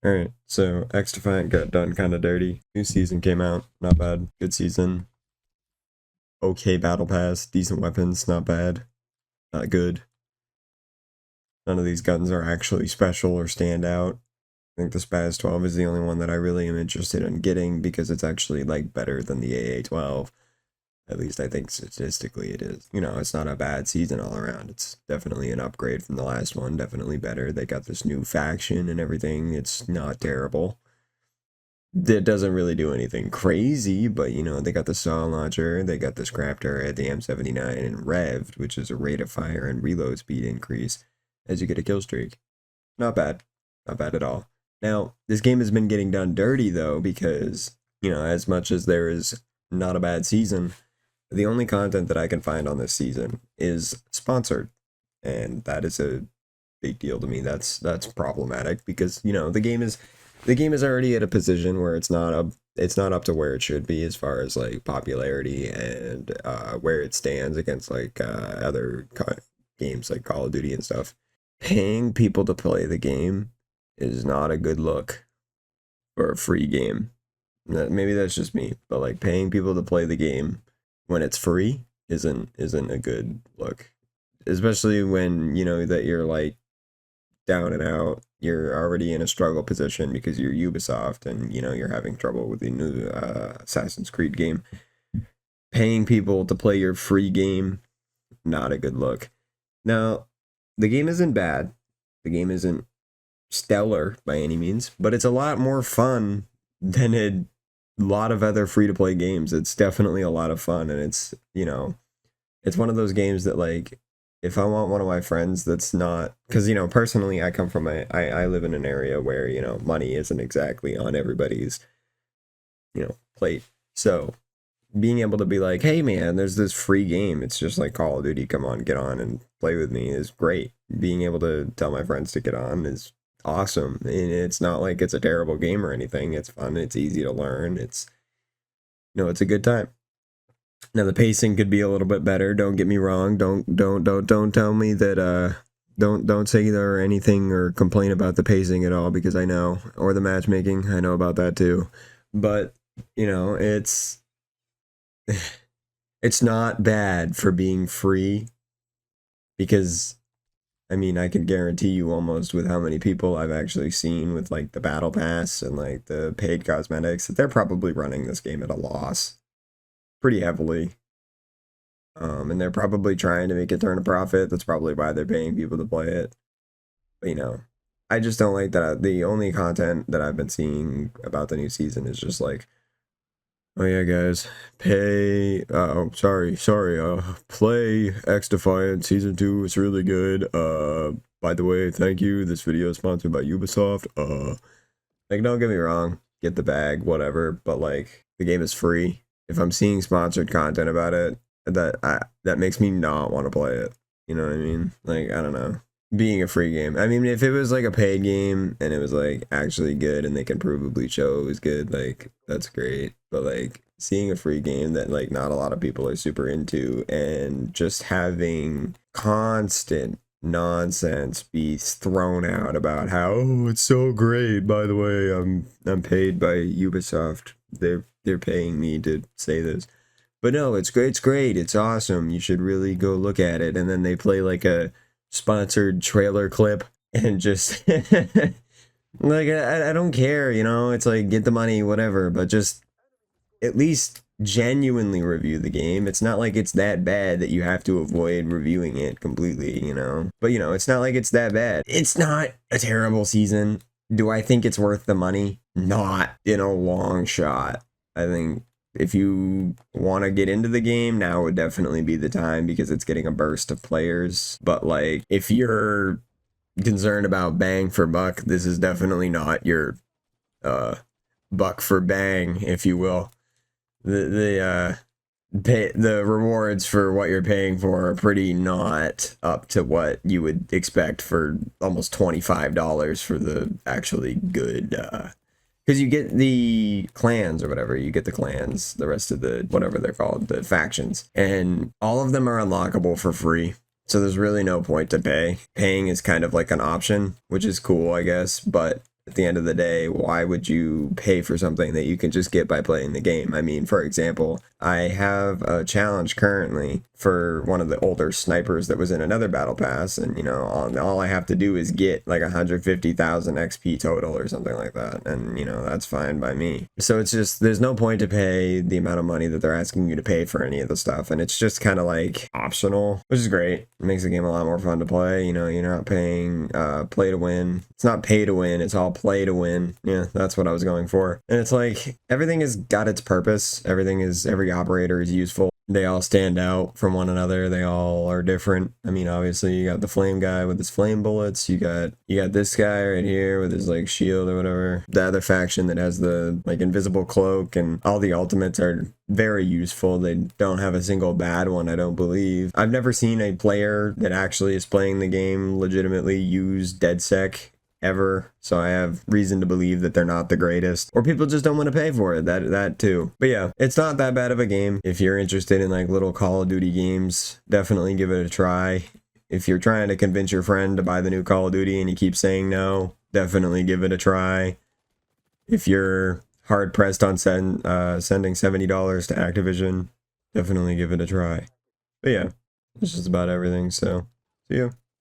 Alright, so Xdefiant got done kind of dirty. New season came out, not bad. Good season. Okay battle pass, decent weapons, not bad. Not good. None of these guns are actually special or stand out. I think the Spaz 12 is the only one that I really am interested in getting because it's actually like better than the AA 12. At least I think statistically it is. You know, it's not a bad season all around. It's definitely an upgrade from the last one. Definitely better. They got this new faction and everything. It's not terrible. It doesn't really do anything crazy, but you know, they got the saw launcher, they got the scrap turret, the M79, and revved, which is a rate of fire and reload speed increase as you get a kill streak. Not bad. Not bad at all. Now, this game has been getting done dirty though, because, you know, as much as there is not a bad season, the only content that I can find on this season is sponsored. And that is a big deal to me. That's problematic because, you know, the game is already at a position where it's not up to where it should be as far as like popularity and where it stands against like other games like Call of Duty and stuff. Paying people to play the game is not a good look for a free game. Maybe that's just me, but like paying people to play the game when it's free isn't a good look, especially when you know that you're like down and out. You're already in a struggle position because you're Ubisoft and you know you're having trouble with the new Assassin's Creed game. Paying people to play your free game, not a good look. Now, the game isn't bad. The game isn't stellar by any means, but it's a lot more fun than a lot of other free to play games. It's definitely a lot of fun, and it's, you know, it's one of those games that like if I want one of my friends that's not, because you know personally I come from I live in an area where you know money isn't exactly on everybody's plate. So being able to be like, hey man, there's this free game, it's just like Call of Duty, come on, get on and play with me, is great. Being able to tell my friends to get on is awesome. And it's not like it's a terrible game or anything. It's fun, it's easy to learn, it's, you know, it's a good time. Now the pacing could be a little bit better. Don't get me wrong. Don't tell me that don't say or anything or complain about the pacing at all because I know, or the matchmaking, I know about that too. But, you know, it's not bad for being free because I mean, I can guarantee you almost with how many people I've actually seen with like the battle pass and like the paid cosmetics that they're probably running this game at a loss pretty heavily. And they're probably trying to make it turn a profit. That's probably why they're paying people to play it. But, you know, I just don't like that. The only content that I've been seeing about the new season is just like, oh yeah, guys, pay. Oh, sorry. Play Xdefiant Season 2. It's really good. By the way, thank you. This video is sponsored by Ubisoft. Like, don't get me wrong, get the bag, whatever. But like, the game is free. If I'm seeing sponsored content about it, that makes me not want to play it. You know what I mean? Like, I don't know. Being a free game. I mean, if it was like a paid game and it was like actually good and they can provably show it was good, like that's great. But like seeing a free game that like not a lot of people are super into and just having constant nonsense be thrown out about how, oh, it's so great, by the way, I'm paid by Ubisoft. They're paying me to say this. But no, it's great, it's awesome, you should really go look at it. And then they play like a sponsored trailer clip and just like I don't care, you know, it's like get the money, whatever, but just at least genuinely review the game. It's not like it's that bad that you have to avoid reviewing it completely, you know. But you know, it's not like it's that bad. It's not a terrible season. Do I think it's worth the money? Not in a long shot. I think if you want to get into the game, now would definitely be the time because it's getting a burst of players. But like, if you're concerned about bang for buck, this is definitely not your buck for bang, if you will. The rewards for what you're paying for are pretty not up to what you would expect for almost $25 for the actually good because you get the clans or whatever, you get the clans, the rest of the, whatever they're called, the factions, and all of them are unlockable for free. So there's really no point to pay. Paying is kind of like an option, which is cool, I guess, but at the end of the day, why would you pay for something that you can just get by playing the game? I mean, for example, I have a challenge currently for one of the older snipers that was in another battle pass, and you know, all I have to do is get like 150,000 XP total or something like that, and you know, that's fine by me. So it's just, there's no point to pay the amount of money that they're asking you to pay for any of the stuff, and it's just kind of like optional, which is great. It makes the game a lot more fun to play. You know, you're not paying play to win. It's not pay to win, it's all play to win. Yeah, that's what I was going for. And it's like, everything has got its purpose. Every operator is useful. They all stand out from one another. They all are different. I mean, obviously you got the flame guy with his flame bullets. You got this guy right here with his like shield or whatever. The other faction that has the like invisible cloak, and all the ultimates are very useful. They don't have a single bad one, I don't believe. I've never seen a player that actually is playing the game legitimately use DedSec ever, so I have reason to believe that they're not the greatest, or people just don't want to pay for it. That too. But yeah, it's not that bad of a game. If you're interested in like little Call of Duty games, definitely give it a try. If you're trying to convince your friend to buy the new Call of Duty and he keeps saying no, definitely give it a try. If you're hard pressed on sending $70 to Activision, definitely give it a try. But yeah, that's just about everything, so see ya.